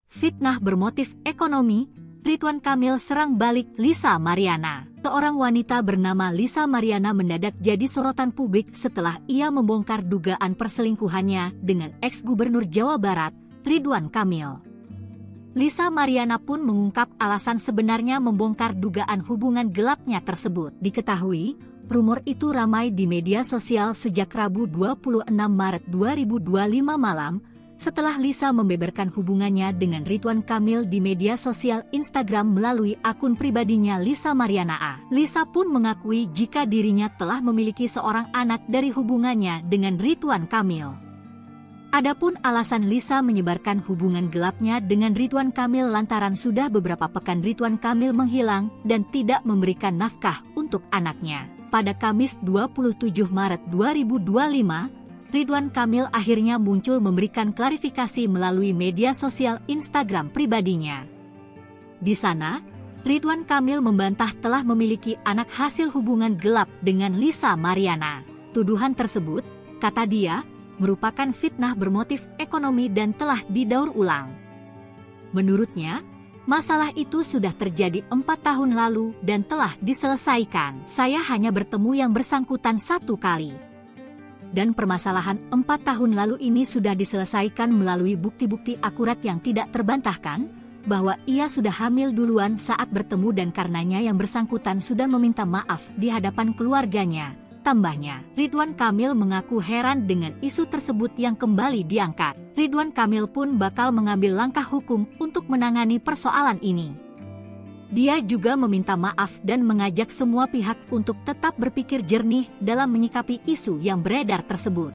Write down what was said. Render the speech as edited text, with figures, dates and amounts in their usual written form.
Fitnah bermotif ekonomi, Ridwan Kamil serang balik Lisa Mariana. Seorang wanita bernama Lisa Mariana mendadak jadi sorotan publik setelah ia membongkar dugaan perselingkuhannya dengan ex-gubernur Jawa Barat, Ridwan Kamil. Lisa Mariana pun mengungkap alasan sebenarnya membongkar dugaan hubungan gelapnya tersebut. Diketahui, rumor itu ramai di media sosial sejak Rabu 26 Maret 2025 malam, setelah Lisa membeberkan hubungannya dengan Ridwan Kamil di media sosial Instagram melalui akun pribadinya Lisa Mariana A. Lisa pun mengakui jika dirinya telah memiliki seorang anak dari hubungannya dengan Ridwan Kamil. Adapun alasan Lisa menyebarkan hubungan gelapnya dengan Ridwan Kamil lantaran sudah beberapa pekan Ridwan Kamil menghilang dan tidak memberikan nafkah untuk anaknya. Pada Kamis 27 Maret 2025, Ridwan Kamil akhirnya muncul memberikan klarifikasi melalui media sosial Instagram pribadinya. Di sana, Ridwan Kamil membantah telah memiliki anak hasil hubungan gelap dengan Lisa Mariana. Tuduhan tersebut, kata dia, merupakan fitnah bermotif ekonomi dan telah didaur ulang. Menurutnya, masalah itu sudah terjadi 4 tahun lalu dan telah diselesaikan. Saya hanya bertemu yang bersangkutan 1 kali. Dan permasalahan 4 tahun lalu ini sudah diselesaikan melalui bukti-bukti akurat yang tidak terbantahkan, bahwa ia sudah hamil duluan saat bertemu dan karenanya yang bersangkutan sudah meminta maaf di hadapan keluarganya, tambahnya. Ridwan Kamil mengaku heran dengan isu tersebut yang kembali diangkat. Ridwan Kamil pun bakal mengambil langkah hukum untuk menangani persoalan ini. Dia juga meminta maaf dan mengajak semua pihak untuk tetap berpikir jernih dalam menyikapi isu yang beredar tersebut.